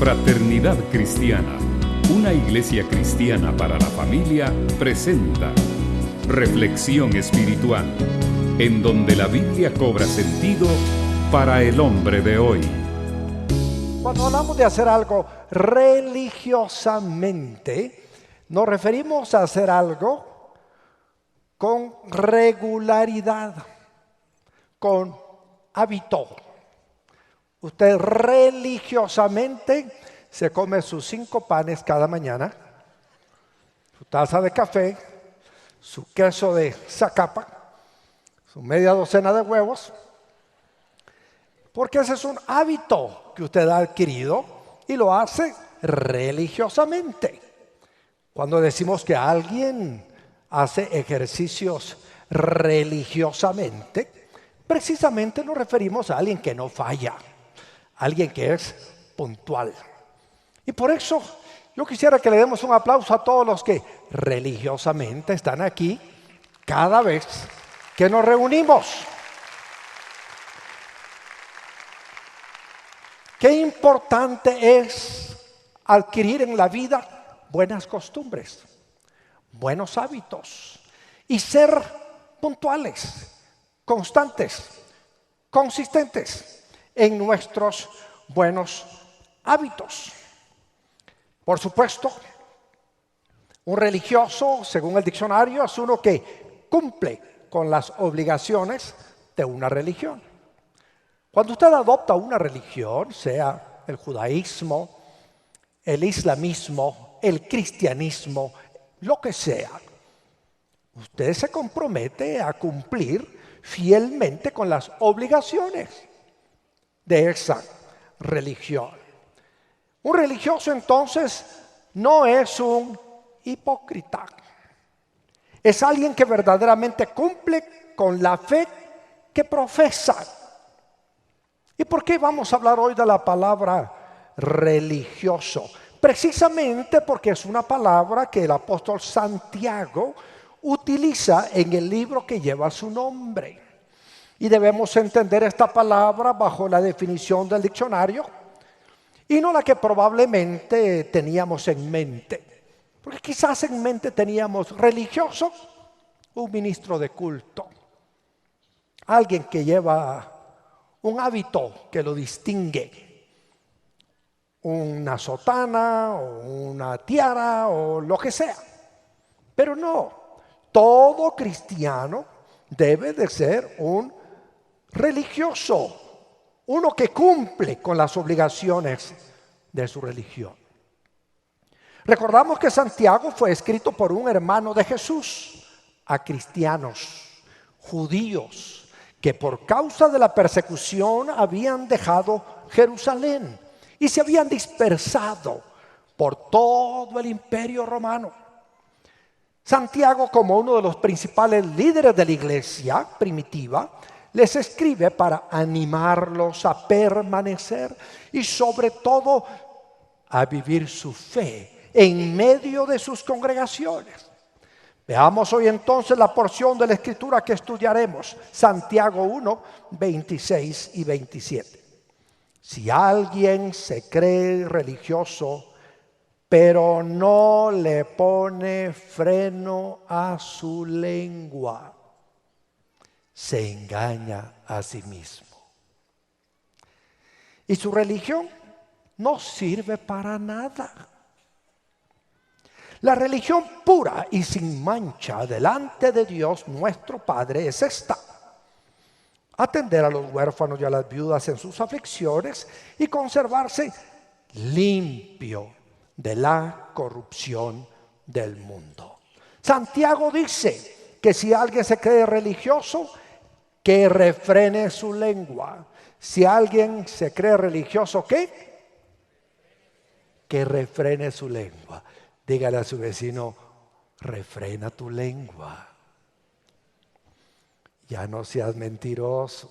Fraternidad Cristiana, una iglesia cristiana para la familia, presenta Reflexión Espiritual, en donde la Biblia cobra sentido para el hombre de hoy. Cuando hablamos de hacer algo religiosamente, nos referimos a hacer algo con regularidad, con hábito. Usted religiosamente se come sus 5 panes cada mañana, su taza de café, su queso de Zacapa, su media docena de huevos, porque ese es un hábito que usted ha adquirido y lo hace religiosamente. Cuando decimos que alguien hace ejercicios religiosamente, precisamente nos referimos a alguien que no falla, alguien que es puntual. Y por eso yo quisiera que le demos un aplauso a todos los que religiosamente están aquí cada vez que nos reunimos. Qué importante es adquirir en la vida buenas costumbres, buenos hábitos y ser puntuales, constantes, consistentes en nuestros buenos hábitos. Por supuesto, un religioso, según el diccionario, es uno que cumple con las obligaciones de una religión. Cuando usted adopta una religión, sea el judaísmo, el islamismo, el cristianismo, lo que sea, usted se compromete a cumplir fielmente con las obligaciones de esa religión. Un religioso entonces no es un hipócrita, es alguien que verdaderamente cumple con la fe que profesa. ¿Y por qué vamos a hablar hoy de la palabra religioso? Precisamente porque es una palabra que el apóstol Santiago utiliza en el libro que lleva su nombre. Y debemos entender esta palabra bajo la definición del diccionario y no la que probablemente teníamos en mente. Porque quizás en mente teníamos religioso, un ministro de culto, alguien que lleva un hábito que lo distingue, una sotana o una tiara o lo que sea. Pero no, todo cristiano debe de ser un religioso, uno que cumple con las obligaciones de su religión. Recordamos que Santiago fue escrito por un hermano de Jesús a cristianos, judíos, que por causa de la persecución habían dejado Jerusalén y se habían dispersado por todo el imperio romano. Santiago, como uno de los principales líderes de la iglesia primitiva, les escribe para animarlos a permanecer y sobre todo a vivir su fe en medio de sus congregaciones. Veamos hoy entonces la porción de la Escritura que estudiaremos, Santiago 1, 26 y 27. Si alguien se cree religioso, pero no le pone freno a su lengua, se engaña a sí mismo. Y su religión no sirve para nada. La religión pura y sin mancha delante de Dios nuestro Padre es esta: atender a los huérfanos y a las viudas en sus aflicciones y conservarse limpio de la corrupción del mundo. Santiago dice que si alguien se cree religioso, que refrene su lengua. Si alguien se cree religioso, ¿qué? Que refrene su lengua. Dígale a su vecino: refrena tu lengua. Ya no seas mentiroso,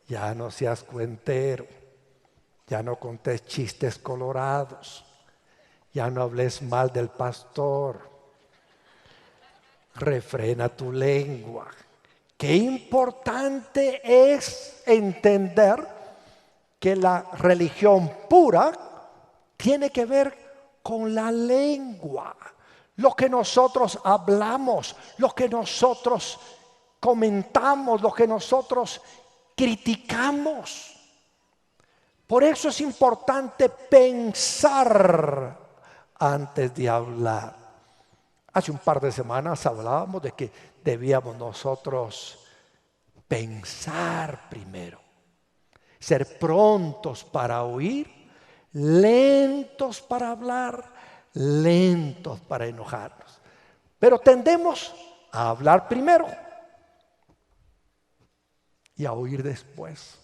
ya no seas cuentero, ya no contes chistes colorados, ya no hables mal del pastor. Refrena tu lengua. Qué importante es entender que la religión pura tiene que ver con la lengua. Lo que nosotros hablamos, lo que nosotros comentamos, lo que nosotros criticamos. Por eso es importante pensar antes de hablar. Hace un par de semanas hablábamos de que debíamos nosotros pensar primero, ser prontos para oír, lentos para hablar, lentos para enojarnos. Pero tendemos a hablar primero y a oír después.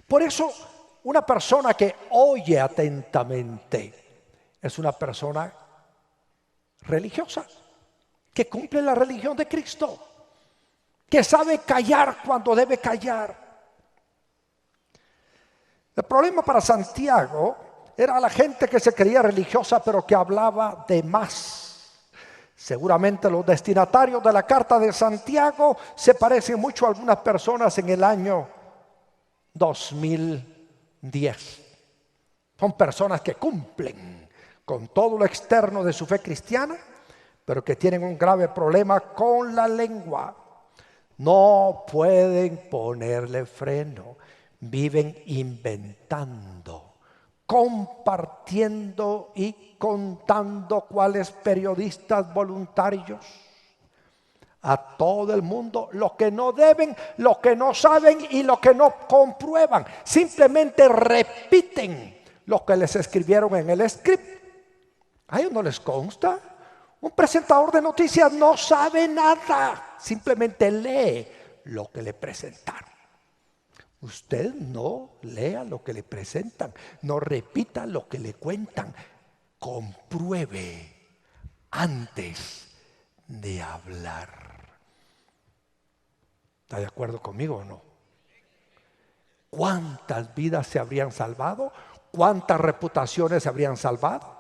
Por eso, una persona que oye atentamente es una persona religiosa, que cumple la religión de Cristo, que sabe callar cuando debe callar. El problema para Santiago era la gente que se creía religiosa pero que hablaba de más. Seguramente los destinatarios de la carta de Santiago se parecen mucho a algunas personas en el año 2010. Son personas que cumplen con todo lo externo de su fe cristiana, pero que tienen un grave problema con la lengua. No pueden ponerle freno. Viven inventando, compartiendo y contando cuáles periodistas voluntarios a todo el mundo lo que no deben, lo que no saben y lo que no comprueban. Simplemente repiten lo que les escribieron en el script. ¿A ellos no les consta? Un presentador de noticias no sabe nada, simplemente lee lo que le presentaron. Usted no lea lo que le presentan, no repita lo que le cuentan, compruebe antes de hablar. ¿Está de acuerdo conmigo o no? ¿Cuántas vidas se habrían salvado? ¿Cuántas reputaciones se habrían salvado?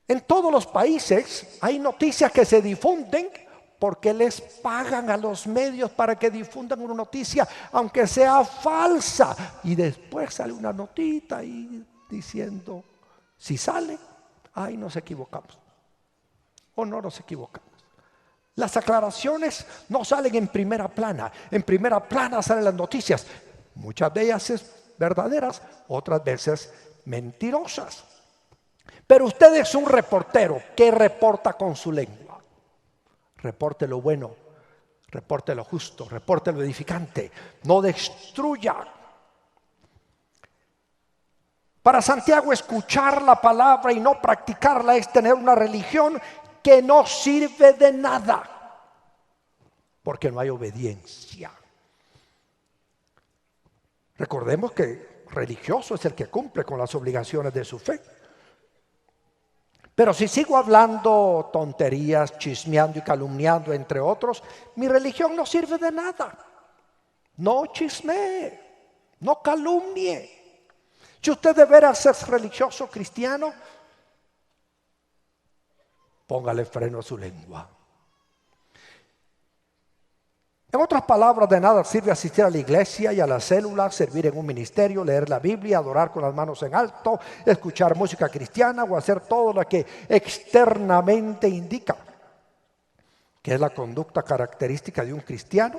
En todos los países hay noticias que se difunden porque les pagan a los medios para que difundan una noticia, aunque sea falsa. Y después sale una notita ahí diciendo, si sale, ahí nos equivocamos. O no nos equivocamos. Las aclaraciones no salen en primera plana. En primera plana salen las noticias. Muchas de ellas es verdaderas, otras veces mentirosas. Pero usted es un reportero que reporta con su lengua. Reporte lo bueno, reporte lo justo, reporte lo edificante, no destruya. Para Santiago, escuchar la palabra y no practicarla es tener una religión que no sirve de nada, porque no hay obediencia. Recordemos que religioso es el que cumple con las obligaciones de su fe. Pero si sigo hablando tonterías, chismeando y calumniando, entre otros, mi religión no sirve de nada. No chismee, no calumnie. Si usted de veras es religioso cristiano, póngale freno a su lengua. En otras palabras, de nada sirve asistir a la iglesia y a la célula, servir en un ministerio, leer la Biblia, adorar con las manos en alto, escuchar música cristiana o hacer todo lo que externamente indica que es la conducta característica de un cristiano,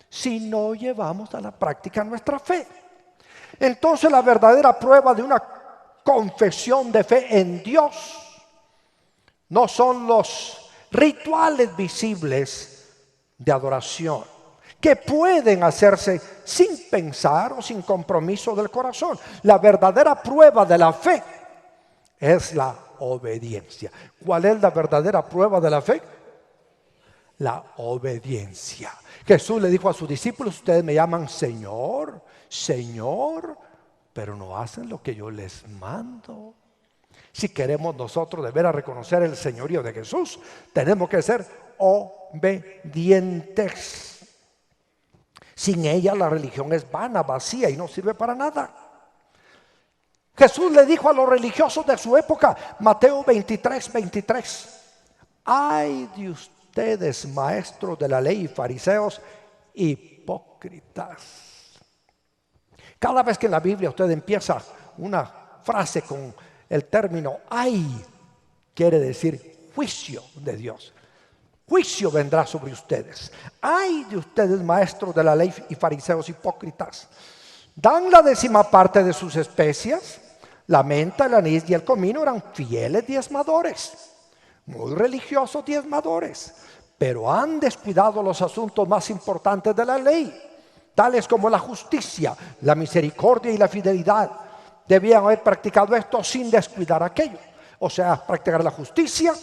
si no llevamos a la práctica nuestra fe. Entonces la verdadera prueba de una confesión de fe en Dios no son los rituales visibles de adoración, que pueden hacerse sin pensar o sin compromiso del corazón. La verdadera prueba de la fe es la obediencia. ¿Cuál es la verdadera prueba de la fe? La obediencia. Jesús le dijo a sus discípulos, ustedes me llaman Señor, Señor, pero no hacen lo que yo les mando. Si queremos nosotros de veras reconocer el señorío de Jesús, tenemos que ser obedientes. Sin ella la religión es vana, vacía y no sirve para nada. Jesús le dijo a los religiosos de su época, Mateo 23:23, ay de ustedes, maestros de la ley y fariseos, hipócritas, Cada vez que en la Biblia usted empieza una frase con el término ay, quiere decir juicio de Dios. Juicio vendrá sobre ustedes. Ay de ustedes, maestros de la ley y fariseos hipócritas. Dan la 10ª parte de sus especias. La menta, el anís y el comino eran fieles diezmadores, muy religiosos diezmadores, pero han descuidado los asuntos más importantes de la ley, tales como la justicia, la misericordia y la fidelidad. Debían haber practicado esto sin descuidar aquello. O sea, practicar la justicia,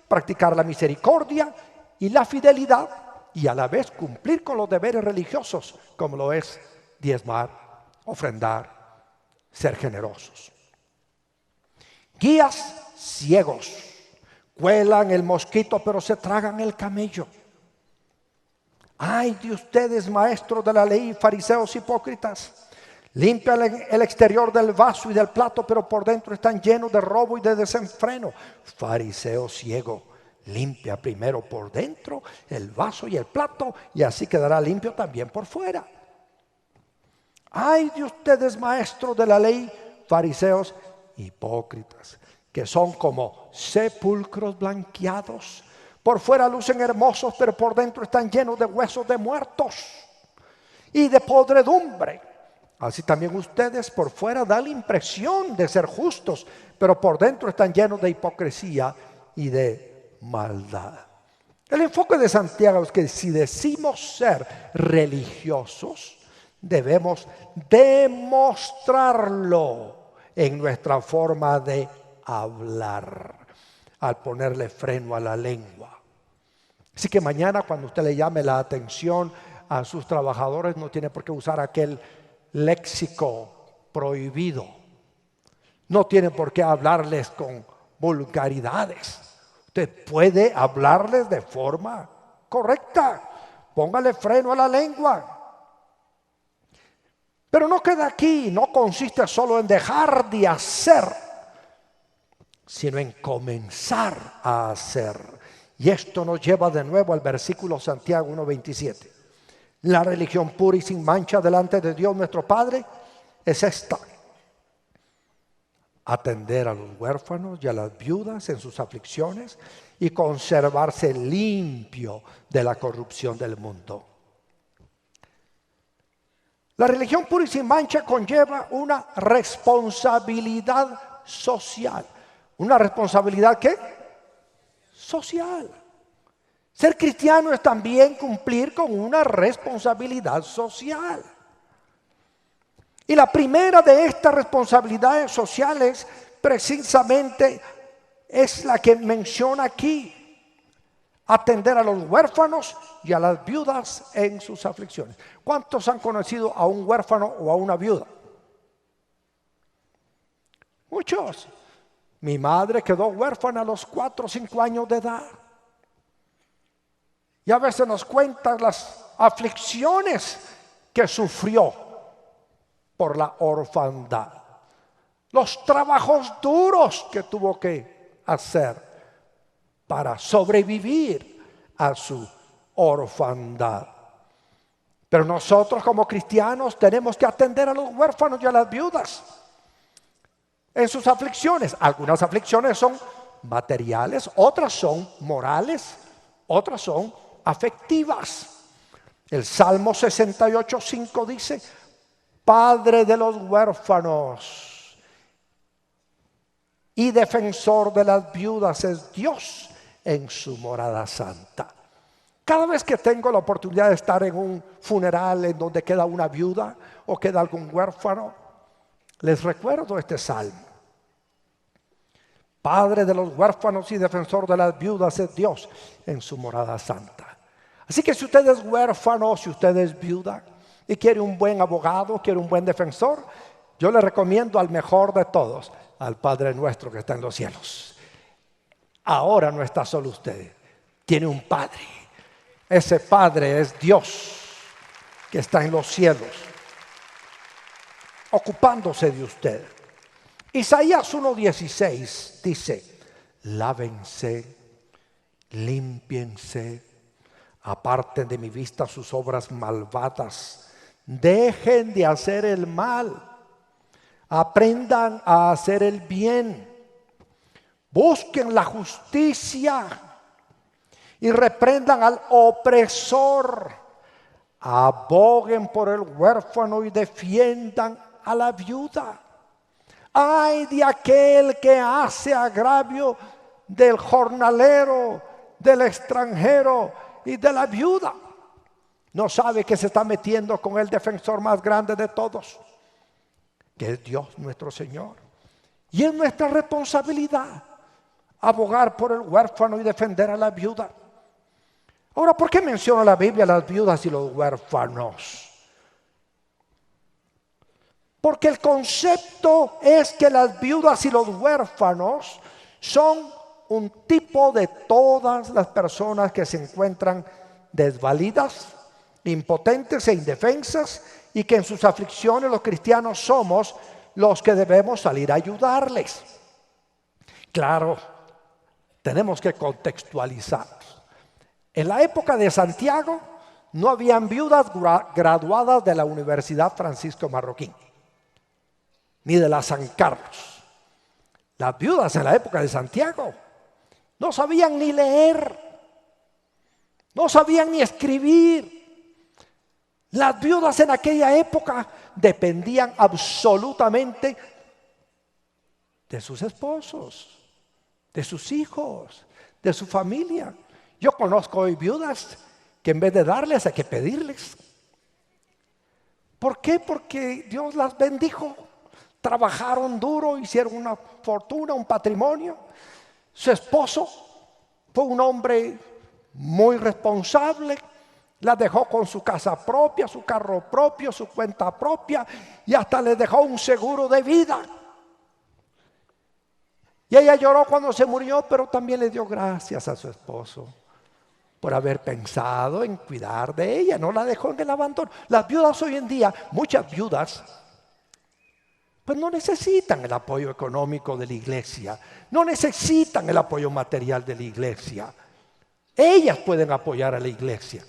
practicar la misericordia y la fidelidad, y a la vez cumplir con los deberes religiosos, como lo es diezmar, ofrendar, ser generosos. Guías ciegos, cuelan el mosquito pero se tragan el camello. Ay de ustedes, maestros de la ley, fariseos hipócritas. Limpian el exterior del vaso y del plato, pero por dentro están llenos de robo y de desenfreno. Fariseo ciego, limpia primero por dentro el vaso y el plato, y así quedará limpio también por fuera. Ay de ustedes, maestros de la ley, fariseos hipócritas, que son como sepulcros blanqueados. Por fuera lucen hermosos, pero por dentro están llenos de huesos de muertos y de podredumbre. Así también ustedes por fuera dan la impresión de ser justos, pero por dentro están llenos de hipocresía y de maldad. El enfoque de Santiago es que si decimos ser religiosos, debemos demostrarlo en nuestra forma de hablar, al ponerle freno a la lengua. Así que mañana cuando usted le llame la atención a sus trabajadores, no tiene por qué usar aquel léxico prohibido. No tiene por qué hablarles con vulgaridades. Usted puede hablarles de forma correcta. Póngale freno a la lengua. Pero no queda aquí, no consiste solo en dejar de hacer, sino en comenzar a hacer. Y esto nos lleva de nuevo al versículo Santiago 1:27. La religión pura y sin mancha delante de Dios nuestro Padre es esta: atender a los huérfanos y a las viudas en sus aflicciones y conservarse limpio de la corrupción del mundo. La religión pura y sin mancha conlleva una responsabilidad social. ¿Una responsabilidad qué? Social. Ser cristiano es también cumplir con una responsabilidad social. Y la primera de estas responsabilidades sociales precisamente es la que menciona aquí: atender a los huérfanos y a las viudas en sus aflicciones. ¿Cuántos han conocido a un huérfano o a una viuda? Muchos. Mi madre quedó huérfana a los 4 o 5 años de edad. Y a veces nos cuentan las aflicciones que sufrió por la orfandad. Los trabajos duros que tuvo que hacer para sobrevivir a su orfandad. Pero nosotros como cristianos tenemos que atender a los huérfanos y a las viudas en sus aflicciones. Algunas aflicciones son materiales, otras son morales, otras son afectivas. El Salmo 68:5 dice: Padre de los huérfanos y defensor de las viudas es Dios en su morada santa. Cada vez que tengo la oportunidad de estar en un funeral en donde queda una viuda o queda algún huérfano, les recuerdo este salmo. Padre de los huérfanos y defensor de las viudas es Dios en su morada santa. Así que si usted es huérfano, si usted es viuda y quiere un buen abogado, quiere un buen defensor, yo le recomiendo al mejor de todos, al Padre nuestro que está en los cielos. Ahora no está solo usted, tiene un Padre. Ese Padre es Dios que está en los cielos, ocupándose de usted. Isaías 1:16 dice: lávense, límpiense, aparten de mi vista sus obras malvadas, Dejen de hacer el mal. Aprendan a hacer el bien. Busquen la justicia y reprendan al opresor. Aboguen por el huérfano y defiendan a la viuda. Ay de aquel que hace agravio del jornalero, del extranjero y de la viuda. No sabe que se está metiendo con el defensor más grande de todos, que es Dios nuestro Señor. Y es nuestra responsabilidad abogar por el huérfano y defender a la viuda. Ahora, ¿por qué menciona la Biblia las viudas y los huérfanos? Porque el concepto es que las viudas y los huérfanos son un tipo de todas las personas que se encuentran desvalidas, impotentes e indefensas, y que en sus aflicciones los cristianos somos los que debemos salir a ayudarles. Claro, tenemos que contextualizar. En la época de Santiago no habían viudas graduadas de la Universidad Francisco Marroquín, ni de la San Carlos. Las viudas en la época de Santiago no sabían ni leer, no sabían ni escribir. Las viudas en aquella época dependían absolutamente de sus esposos, de sus hijos, de su familia. Yo conozco hoy viudas que en vez de darles hay que pedirles. ¿Por qué? Porque Dios las bendijo. Trabajaron duro, hicieron una fortuna, un patrimonio. Su esposo fue un hombre muy responsable. La dejó con su casa propia, su carro propio, su cuenta propia, y hasta le dejó un seguro de vida. Y ella lloró cuando se murió, pero también le dio gracias a su esposo por haber pensado en cuidar de ella. No la dejó en el abandono. Las viudas hoy en día, muchas viudas, pues no necesitan el apoyo económico de la iglesia, no necesitan el apoyo material de la iglesia. Ellas pueden apoyar a la iglesia.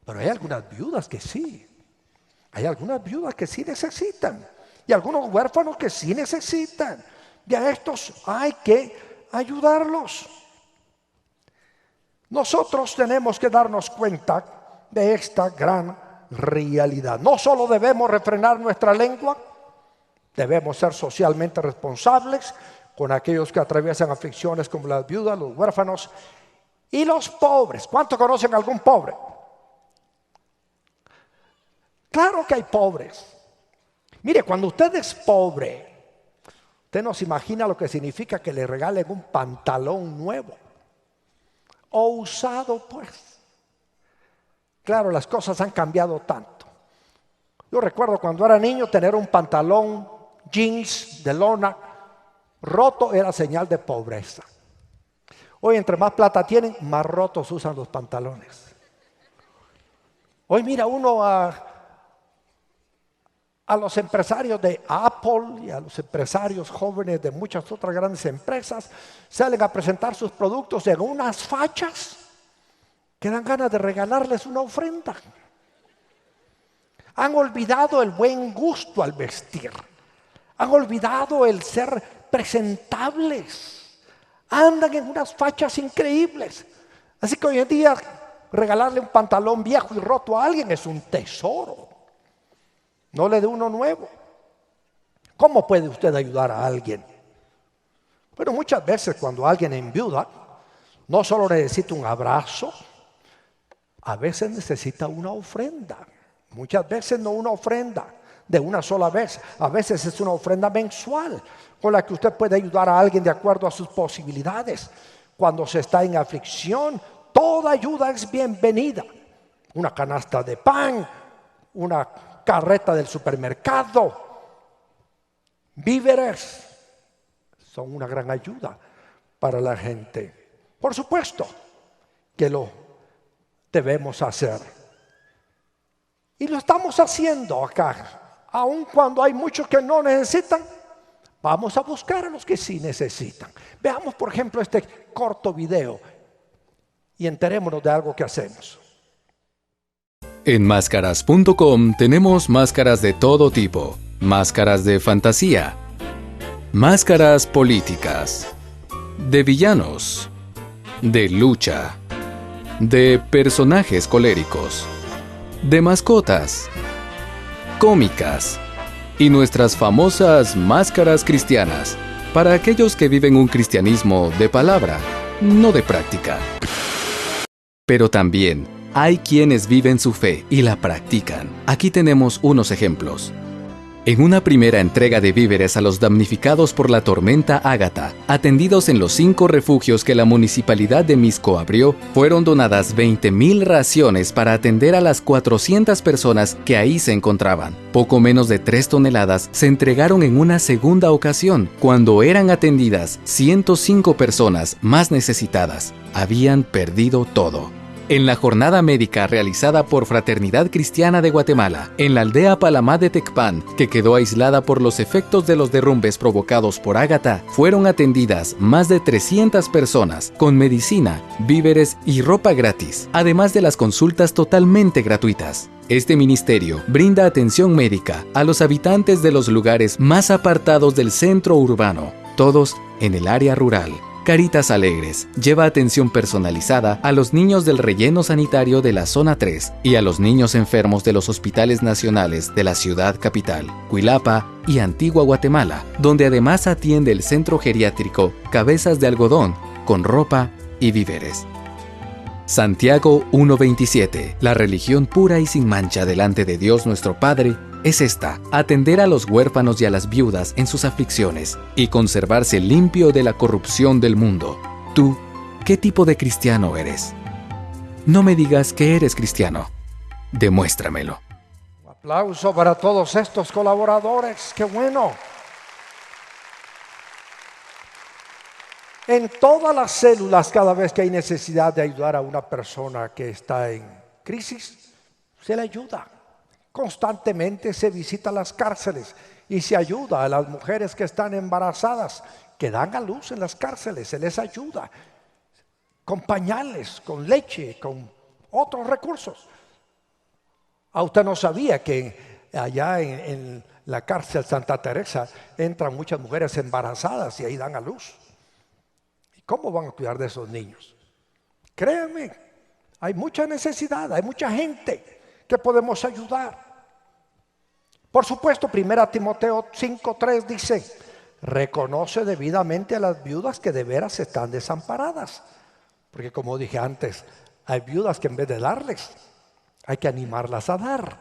Pero hay algunas viudas que sí. Hay algunas viudas que sí necesitan. Y algunos huérfanos que sí necesitan. Y a estos hay que ayudarlos. Nosotros tenemos que darnos cuenta de esta gran realidad. No solo debemos refrenar nuestra lengua, debemos ser socialmente responsables con aquellos que atraviesan aflicciones como las viudas, los huérfanos y los pobres. ¿Cuántos conocen a algún pobre? Claro que hay pobres. Mire, cuando usted es pobre, usted no se imagina lo que significa que le regalen un pantalón nuevo o usado, pues. Claro, las cosas han cambiado tanto. Yo recuerdo cuando era niño tener un pantalón jeans de lona roto era señal de pobreza. Hoy entre más plata tienen, más rotos usan los pantalones. Hoy mira uno a los empresarios de Apple y a los empresarios jóvenes de muchas otras grandes empresas, salen a presentar sus productos en unas fachas que dan ganas de regalarles una ofrenda. Han olvidado el buen gusto al vestir. Han olvidado el ser presentables. Andan en unas fachas increíbles. Así que hoy en día regalarle un pantalón viejo y roto a alguien es un tesoro. No le dé uno nuevo. ¿Cómo puede usted ayudar a alguien? Pero muchas veces cuando alguien enviuda, no solo necesita un abrazo, a veces necesita una ofrenda. Muchas veces no una ofrenda de una sola vez. A veces es una ofrenda mensual con la que usted puede ayudar a alguien de acuerdo a sus posibilidades. Cuando se está en aflicción, toda ayuda es bienvenida. Una canasta de pan, una carreta del supermercado, víveres, son una gran ayuda para la gente. Por supuesto que lo debemos hacer. Y lo estamos haciendo acá. Aun cuando hay muchos que no necesitan, vamos a buscar a los que sí necesitan. Veamos, por ejemplo, este corto video y enterémonos de algo que hacemos. En máscaras.com tenemos máscaras de todo tipo, máscaras de fantasía, máscaras políticas, de villanos, de lucha, de personajes coléricos, de mascotas, cómicas y nuestras famosas máscaras cristianas para aquellos que viven un cristianismo de palabra, no de práctica. Pero también hay quienes viven su fe y la practican. Aquí tenemos unos ejemplos. En una primera entrega de víveres a los damnificados por la tormenta Ágata, atendidos en los 5 refugios que la municipalidad de Mixco abrió, fueron donadas 20,000 raciones para atender a las 400 personas que ahí se encontraban. Poco menos de 3 toneladas se entregaron en una segunda ocasión, cuando eran atendidas 105 personas más necesitadas. Habían perdido todo. En la jornada médica realizada por Fraternidad Cristiana de Guatemala, en la aldea Palamá de Tecpan, que quedó aislada por los efectos de los derrumbes provocados por Ágata, fueron atendidas más de 300 personas con medicina, víveres y ropa gratis, además de las consultas totalmente gratuitas. Este ministerio brinda atención médica a los habitantes de los lugares más apartados del centro urbano, todos en el área rural. Caritas Alegres lleva atención personalizada a los niños del relleno sanitario de la Zona 3 y a los niños enfermos de los hospitales nacionales de la ciudad capital, Cuilapa y Antigua Guatemala, donde además atiende el centro geriátrico Cabezas de Algodón con ropa y víveres. Santiago 1:27. La religión pura y sin mancha delante de Dios nuestro Padre es esta: atender a los huérfanos y a las viudas en sus aflicciones y conservarse limpio de la corrupción del mundo. Tú, ¿qué tipo de cristiano eres? No me digas que eres cristiano. Demuéstramelo. Un aplauso para todos estos colaboradores. ¡Qué bueno! En todas las células, cada vez que hay necesidad de ayudar a una persona que está en crisis, se le ayuda. Constantemente se visita las cárceles y se ayuda a las mujeres que están embarazadas, que dan a luz en las cárceles, se les ayuda con pañales, con leche, con otros recursos. Usted no sabía que allá en la cárcel Santa Teresa entran muchas mujeres embarazadas y ahí dan a luz. ¿Y cómo van a cuidar de esos niños? Créanme, hay mucha necesidad, hay mucha gente que podemos ayudar. Por supuesto, 1 Timoteo 5:3 dice: reconoce debidamente a las viudas que de veras están desamparadas. Porque como dije antes, hay viudas que en vez de darles, hay que animarlas a dar.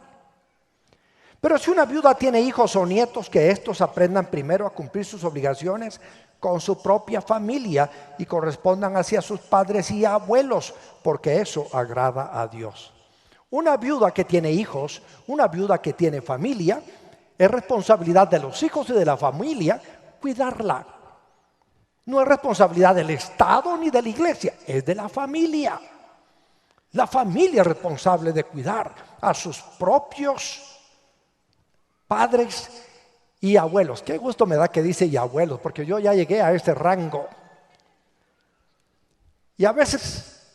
Pero si una viuda tiene hijos o nietos, que estos aprendan primero a cumplir sus obligaciones con su propia familia y correspondan hacia sus padres y abuelos, porque eso agrada a Dios. Una viuda que tiene hijos, una viuda que tiene familia, es responsabilidad de los hijos y de la familia cuidarla. No es responsabilidad del Estado ni de la iglesia, es de la familia. La familia es responsable de cuidar a sus propios padres y abuelos. Qué gusto me da que dice y abuelos, porque yo ya llegué a ese rango. Y a veces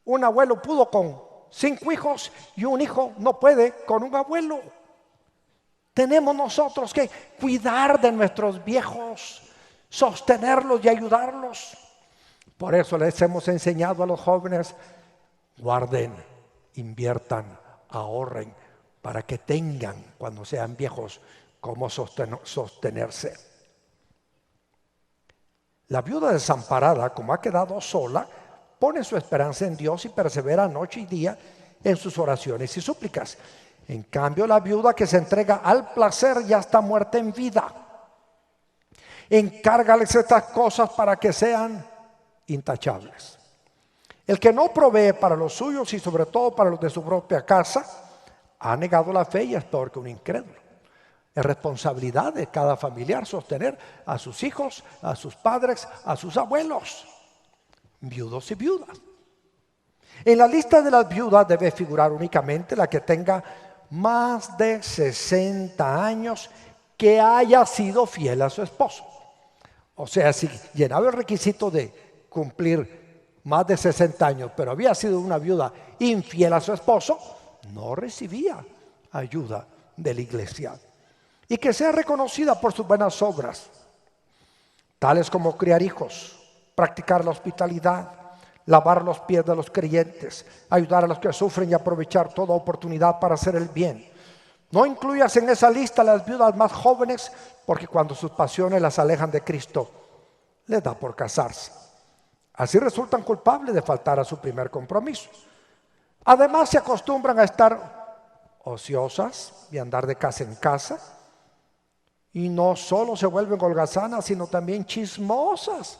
un abuelo pudo con 5 hijos y un hijo no puede con un abuelo. Tenemos nosotros que cuidar de nuestros viejos, sostenerlos y ayudarlos. Por eso les hemos enseñado a los jóvenes: guarden, inviertan, ahorren, para que tengan, cuando sean viejos, cómo sostenerse. La viuda desamparada, como ha quedado sola, pone su esperanza en Dios y persevera noche y día en sus oraciones y súplicas. En cambio, la viuda que se entrega al placer ya está muerta en vida. Encárgales estas cosas para que sean intachables. El que no provee para los suyos y sobre todo para los de su propia casa, ha negado la fe y es peor que un incrédulo. Es responsabilidad de cada familiar sostener a sus hijos, a sus padres, a sus abuelos, viudos y viudas. En la lista de las viudas debe figurar únicamente la que tenga más de 60 años que haya sido fiel a su esposo. O sea, si llenaba el requisito de cumplir más de 60 años, pero había sido una viuda infiel a su esposo, no recibía ayuda de la iglesia. Y que sea reconocida por sus buenas obras, tales como criar hijos, practicar la hospitalidad, lavar los pies de los creyentes, ayudar a los que sufren y aprovechar toda oportunidad para hacer el bien. No incluyas en esa lista las viudas más jóvenes, porque cuando sus pasiones las alejan de Cristo, les da por casarse. Así resultan culpables de faltar a su primer compromiso. Además, se acostumbran a estar ociosas y andar de casa en casa. Y no solo se vuelven holgazanas, sino también chismosas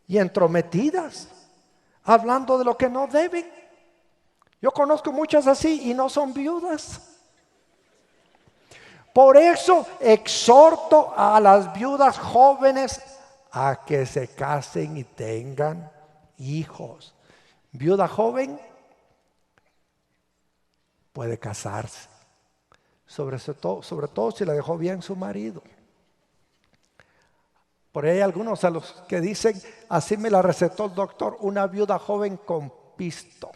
y entrometidas, hablando de lo que no deben. Yo conozco muchas así y no son viudas. Por eso exhorto a las viudas jóvenes a que se casen y tengan hijos. Viuda joven puede casarse, sobre todo si la dejó bien su marido. Por ahí hay algunos a los que dicen, así me la recetó el doctor, una viuda joven con pisto.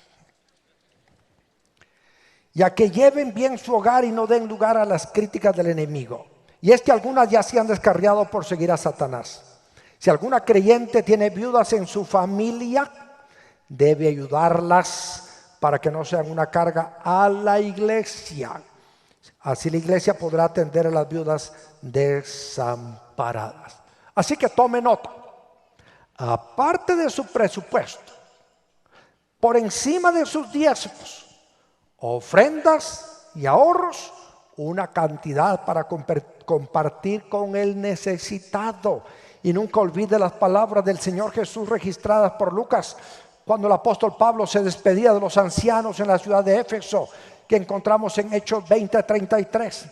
Ya que lleven bien su hogar y no den lugar a las críticas del enemigo. Y es que algunas ya se han descarriado por seguir a Satanás. Si alguna creyente tiene viudas en su familia, debe ayudarlas para que no sean una carga a la iglesia. Así la iglesia podrá atender a las viudas desamparadas. Así que tome nota. Aparte de su presupuesto, por encima de sus diezmos, ofrendas y ahorros, una cantidad para compartir con el necesitado. Y nunca olvide las palabras del Señor Jesús registradas por Lucas, cuando el apóstol Pablo se despedía de los ancianos en la ciudad de Éfeso, que encontramos en Hechos 20:33.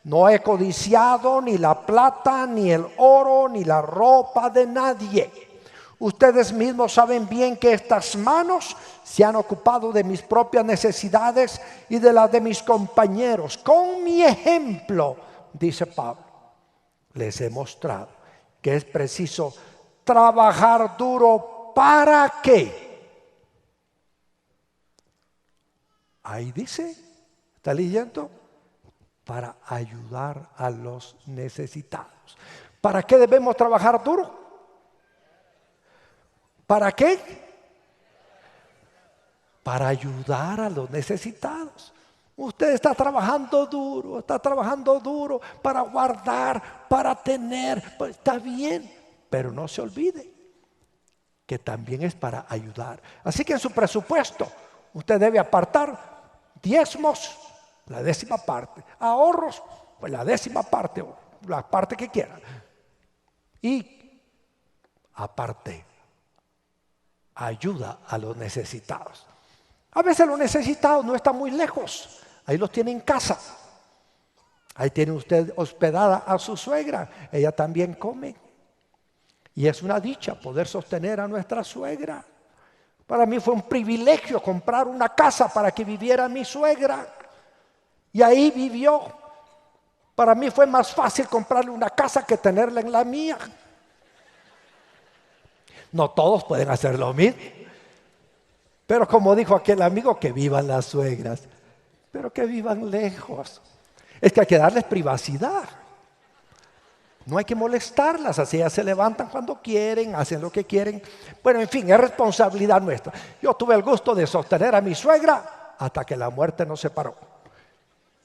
No he codiciado ni la plata, ni el oro, ni la ropa de nadie. Ustedes mismos saben bien que estas manos se han ocupado de mis propias necesidades y de las de mis compañeros. Con mi ejemplo, dice Pablo, les he mostrado que es preciso trabajar duro. ¿Para qué? Ahí dice, ¿está leyendo? Para ayudar a los necesitados. ¿Para qué debemos trabajar duro? ¿Para qué? Para ayudar a los necesitados. Usted está trabajando duro para guardar, para tener, pues está bien, pero no se olvide que también es para ayudar. Así que en su presupuesto usted debe apartar diezmos, la 10ª parte, ahorros, pues la 10ª parte, o la parte que quiera, y aparte ayuda a los necesitados. A veces los necesitados no están muy lejos. Ahí los tiene en casa. Ahí tiene usted hospedada a su suegra. Ella también come. Y es una dicha poder sostener a nuestra suegra. Para mí fue un privilegio comprar una casa para que viviera mi suegra. Y ahí vivió. Para mí fue más fácil comprarle una casa que tenerla en la mía. No todos pueden hacer lo mismo. Pero como dijo aquel amigo, que vivan las suegras, pero que vivan lejos. Es que hay que darles privacidad. No hay que molestarlas, así ellas se levantan cuando quieren, hacen lo que quieren. Bueno, en fin, es responsabilidad nuestra. Yo tuve el gusto de sostener a mi suegra hasta que la muerte nos separó.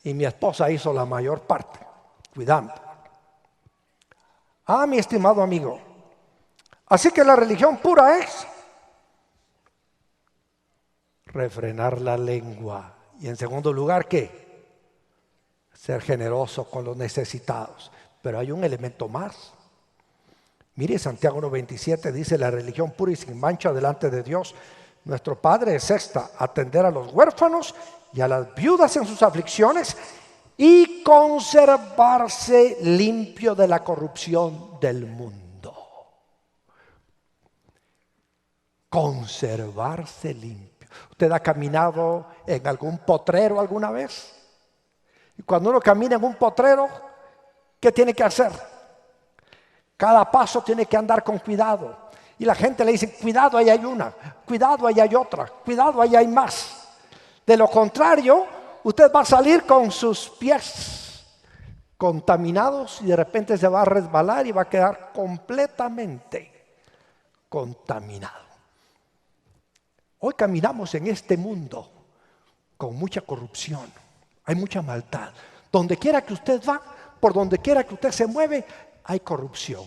Y mi esposa hizo la mayor parte, cuidando. Mi estimado amigo, así que la religión pura es refrenar la lengua. Y en segundo lugar, ¿qué? Ser generoso con los necesitados. Pero hay un elemento más. Mire, Santiago 1:27 dice: la religión pura y sin mancha delante de Dios nuestro Padre es esta: atender a los huérfanos y a las viudas en sus aflicciones y conservarse limpio de la corrupción del mundo. Conservarse limpio. ¿Usted ha caminado en algún potrero alguna vez? Y cuando uno camina en un potrero, ¿qué tiene que hacer? Cada paso tiene que andar con cuidado. Y la gente le dice: cuidado, ahí hay una, cuidado, ahí hay otra, cuidado, ahí hay más. De lo contrario, Usted va a salir con sus pies contaminados y de repente se va a resbalar y va a quedar completamente contaminado. Hoy caminamos en este mundo con mucha corrupción, hay mucha maldad. Donde quiera que usted va, por donde quiera que usted se mueve, hay corrupción.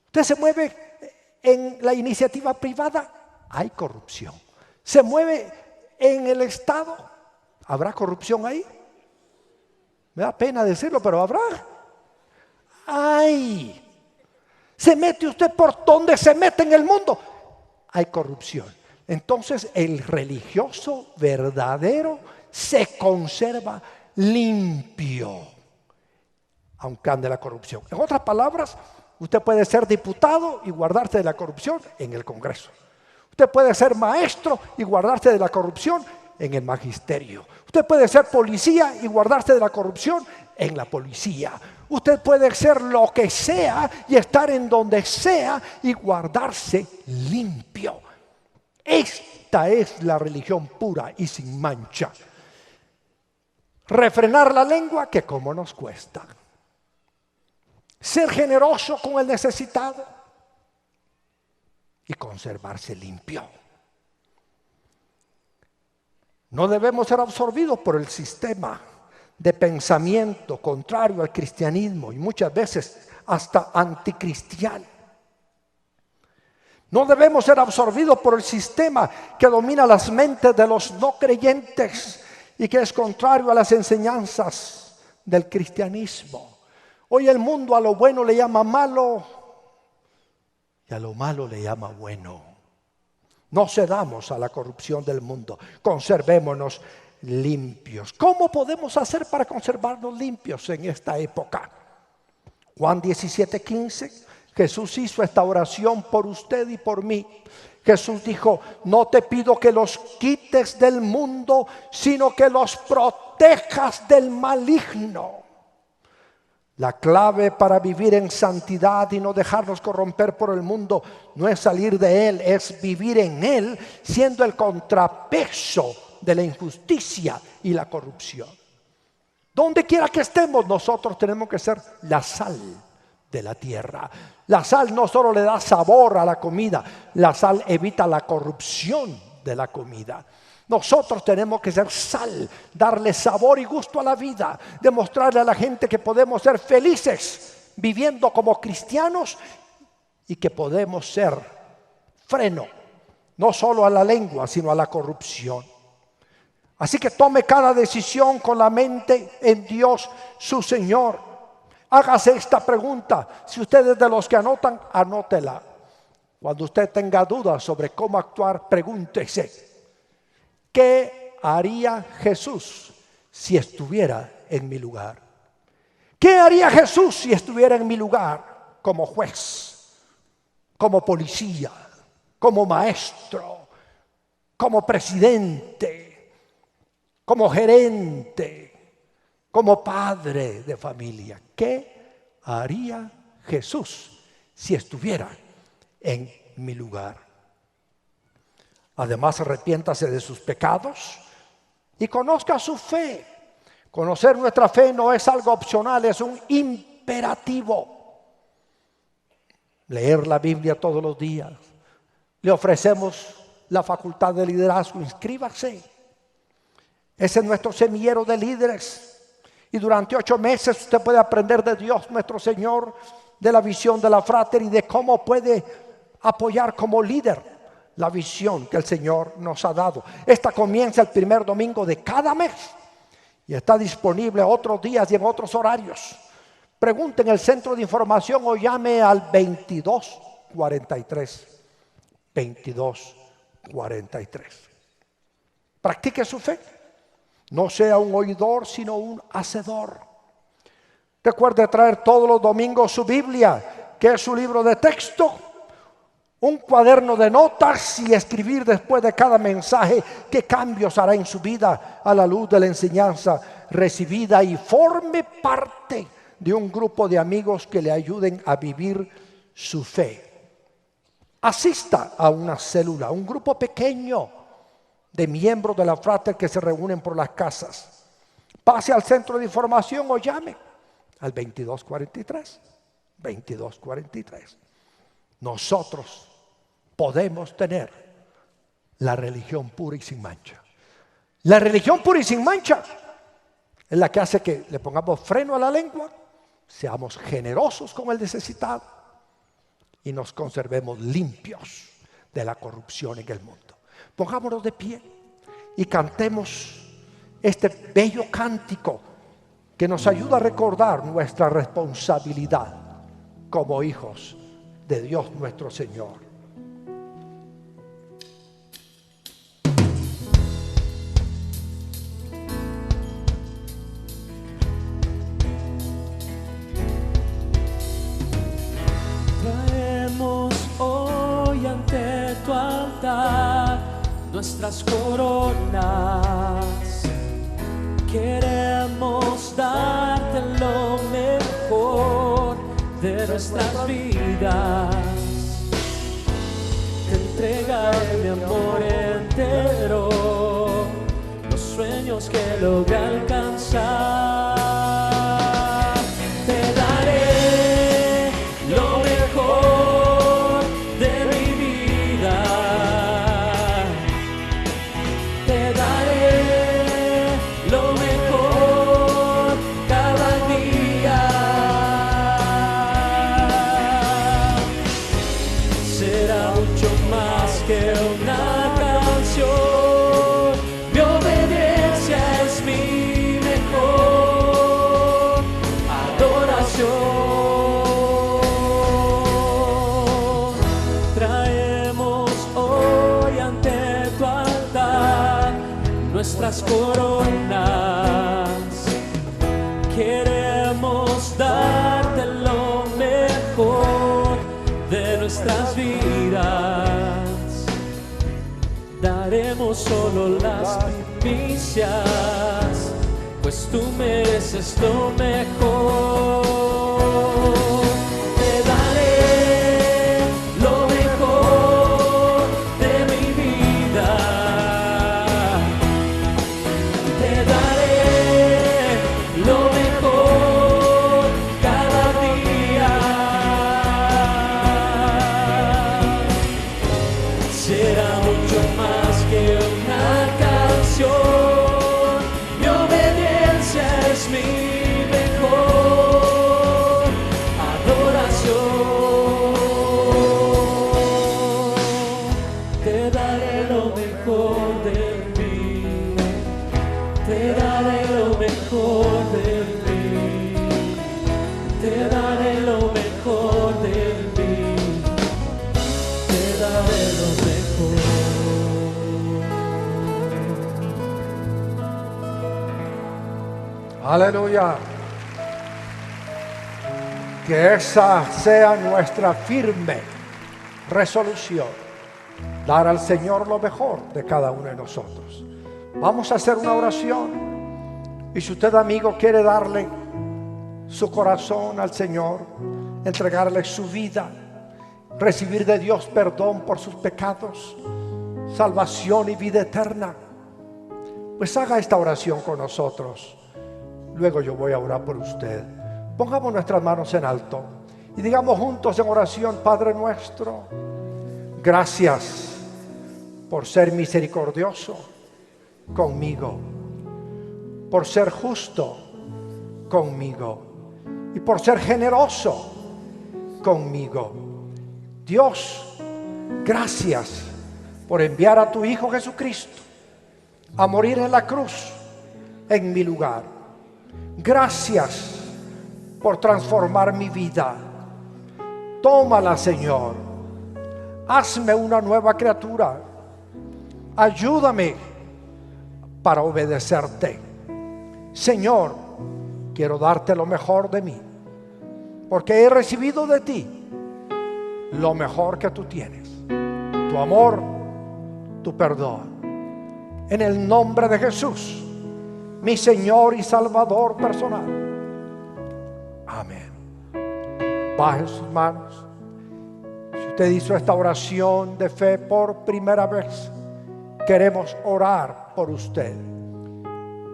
Usted se mueve en la iniciativa privada, hay corrupción. Se mueve en el Estado, ¿habrá corrupción ahí? Me da pena decirlo, pero habrá. ¡Ay! Se mete usted por donde se mete en el mundo, hay corrupción. Entonces el religioso verdadero se conserva limpio, aunque ande la corrupción. En otras palabras, usted puede ser diputado y guardarse de la corrupción en el Congreso. Usted puede ser maestro y guardarse de la corrupción en el magisterio. Usted puede ser policía y guardarse de la corrupción en la policía. Usted puede ser lo que sea y estar en donde sea y guardarse limpio. Esta es la religión pura y sin mancha. Refrenar la lengua, que como nos cuesta. Ser generoso con el necesitado y conservarse limpio. No debemos ser absorbidos por el sistema de pensamiento contrario al cristianismo y muchas veces hasta anticristiano. No debemos ser absorbidos por el sistema que domina las mentes de los no creyentes y que es contrario a las enseñanzas del cristianismo. Hoy el mundo a lo bueno le llama malo y a lo malo le llama bueno. No cedamos a la corrupción del mundo, conservémonos limpios. ¿Cómo podemos hacer para conservarnos limpios en esta época? Juan 17:15, Jesús hizo esta oración por usted y por mí. Jesús dijo: no te pido que los quites del mundo, sino que los protejas del maligno. La clave para vivir en santidad y no dejarnos corromper por el mundo no es salir de él, es vivir en él, siendo el contrapeso de la injusticia y la corrupción. Donde quiera que estemos, nosotros tenemos que ser la sal de la tierra. La sal no solo le da sabor a la comida, la sal evita la corrupción de la comida. Nosotros tenemos que ser sal, darle sabor y gusto a la vida, demostrarle a la gente que podemos ser felices viviendo como cristianos y que podemos ser freno, no solo a la lengua, sino a la corrupción. Así que tome cada decisión con la mente en Dios, su Señor. Hágase esta pregunta. Si usted es de los que anotan, anótela. Cuando usted tenga dudas sobre cómo actuar, pregúntese: ¿qué haría Jesús si estuviera en mi lugar? ¿Qué haría Jesús si estuviera en mi lugar como juez, como policía, como maestro, como presidente, como gerente, como padre de familia? ¿Qué haría Jesús si estuviera en mi lugar? Además, arrepiéntase de sus pecados y conozca su fe. Conocer nuestra fe no es algo opcional, es un imperativo. Leer la Biblia todos los días. Le ofrecemos la facultad de liderazgo, inscríbase. Ese es nuestro semillero de líderes. Y durante 8 meses usted puede aprender de Dios nuestro Señor, de la visión de la Frater y de cómo puede apoyar como líder la visión que el Señor nos ha dado. Esta comienza el primer domingo de cada mes y está disponible otros días y en otros horarios. Pregunte en el centro de información o llame al 2243. 2243. Practique su fe. No sea un oidor, sino un hacedor. Recuerde traer todos los domingos su Biblia, que es su libro de texto, un cuaderno de notas y escribir después de cada mensaje qué cambios hará en su vida a la luz de la enseñanza recibida, y forme parte de un grupo de amigos que le ayuden a vivir su fe. Asista a una célula, un grupo pequeño de miembros de la Frater que se reúnen por las casas. pase al centro de información o llame al 2243. 2243. Nosotros podemos tener la religión pura y sin mancha. La religión pura y sin mancha es la que hace que le pongamos freno a la lengua, seamos generosos con el necesitado y nos conservemos limpios de la corrupción en el mundo. Pongámonos de pie y cantemos este bello cántico que nos ayuda a recordar nuestra responsabilidad como hijos de Dios nuestro Señor. Traemos hoy ante tu altar nuestras coronas. Queremos darte lo mejor de nuestras vidas. Te entregaré mi amor entero, los sueños que logré alcanzar. Te daré lo mejor de mi vida. Te daré lo mejor cada día. Será mucho más que una canción. Mi obediencia es mi mejor adoración. Traemos hoy ante tu altar nuestras coronas. Queremos darte lo mejor de nuestras vidas. Daremos solo las primicias, pues tú mereces lo mejor. Te daré lo mejor de mi vida. Te daré lo mejor cada día. Será mucho más que una canción. Mi obediencia es mi mejor adoración. Te daré lo mejor de mí. Te daré lo mejor de mí. Te daré lo mejor de mí. Te daré lo mejor. Aleluya. Que esa sea nuestra firme resolución, dar al Señor lo mejor de cada uno de nosotros. Vamos a hacer una oración, y si usted, amigo, quiere darle su corazón al Señor, entregarle su vida, recibir de Dios perdón por sus pecados, salvación y vida eterna, pues haga esta oración con nosotros. Luego yo voy a orar por usted. Pongamos nuestras manos en alto y digamos juntos en oración: Padre nuestro, gracias por ser misericordioso conmigo, por ser justo conmigo y por ser generoso conmigo. Dios, gracias por enviar a tu Hijo Jesucristo a morir en la cruz en mi lugar. Gracias por transformar mi vida. Tómala, Señor. Hazme una nueva criatura. Ayúdame para obedecerte. Señor, quiero darte lo mejor de mí, porque he recibido de ti lo mejor que tú tienes: tu amor, tu perdón. En el nombre de Jesús, mi Señor y Salvador personal. Amén. Baje sus manos. Si usted hizo esta oración de fe por primera vez, queremos orar por usted.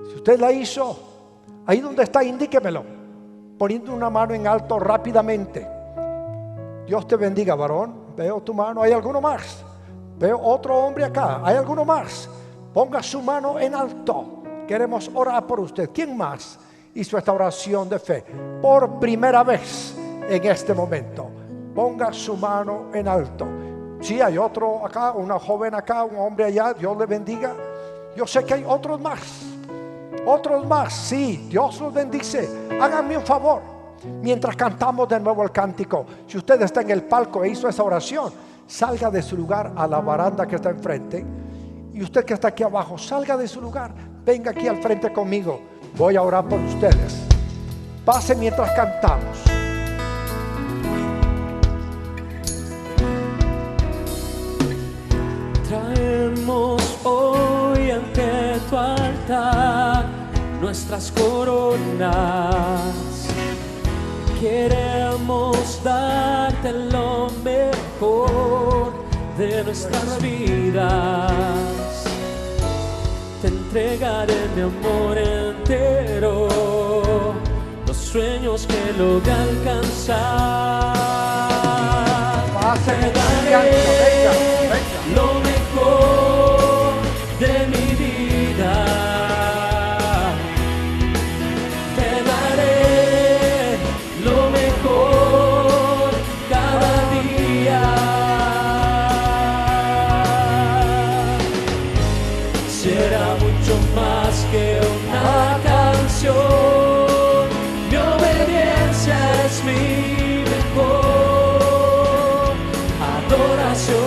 Si usted la hizo, Ahí donde está, indíquemelo, poniendo una mano en alto rápidamente. Dios te bendiga, varón. Veo tu mano. ¿Hay alguno más? Veo otro hombre acá. ¿Hay alguno más? Ponga su mano en alto. Queremos orar por usted. ¿Quién más hizo esta oración de fe por primera vez en este momento? Ponga su mano en alto. Sí, hay otro acá, una joven acá, un hombre allá. Dios le bendiga. Yo sé que hay otros más. Otros más, sí, Dios los bendice. Háganme un favor, mientras cantamos de nuevo el cántico, si usted está en el palco e hizo esa oración, salga de su lugar a la baranda que está enfrente. Y usted que está aquí abajo, salga de su lugar, venga aquí al frente conmigo. Voy a orar por ustedes. Pase mientras cantamos. Traemos hoy ante tu altar nuestras coronas. Queremos darte lo mejor de nuestras vidas. Te entregaré mi amor entero, los sueños que logré alcanzar. Te daré lo mejor de mi vida. Te daré lo mejor cada día. Será mucho más que una canción. Mi obediencia es mi mejor adoración.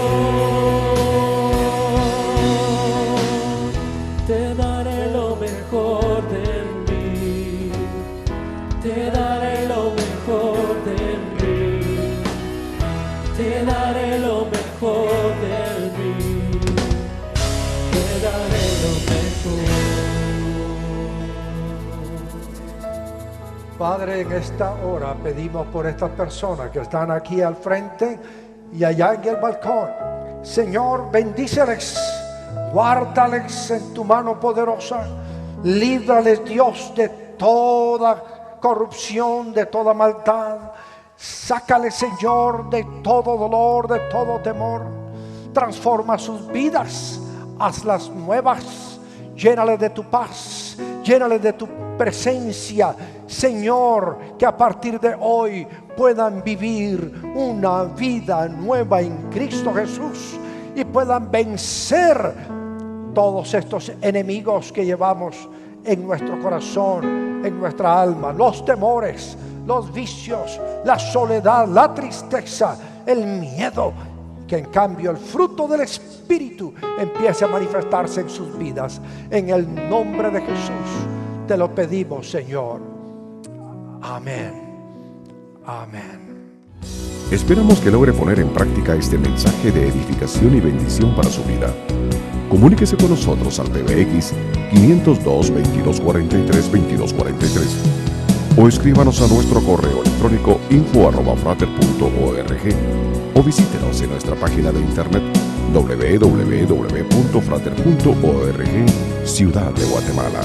Te daré lo mejor de mí. Te daré lo mejor de mí. Te daré lo mejor de mí. Te daré lo mejor. Padre, en esta hora pedimos por estas personas que están aquí al frente y allá en el balcón. Señor, bendíceles, guárdales en tu mano poderosa, líbrales, Dios, de toda corrupción, de toda maldad. Sácales, Señor, de todo dolor, de todo temor. Transforma sus vidas, hazlas nuevas, llénales de tu paz, llénales de tu presencia, Señor, que a partir de hoy puedan vivir una vida nueva en Cristo Jesús y puedan vencer todos estos enemigos que llevamos en nuestro corazón, en nuestra alma, los temores, los vicios, la soledad, la tristeza, el miedo. Que en cambio el fruto del Espíritu empiece a manifestarse en sus vidas. En el nombre de Jesús te lo pedimos, Señor. Amén. Amén. Esperamos que logre poner en práctica este mensaje de edificación y bendición para su vida. Comuníquese con nosotros al PBX 502-2243-2243 o escríbanos a nuestro correo electrónico info@frater.org o visítenos en nuestra página de internet www.frater.org, Ciudad de Guatemala.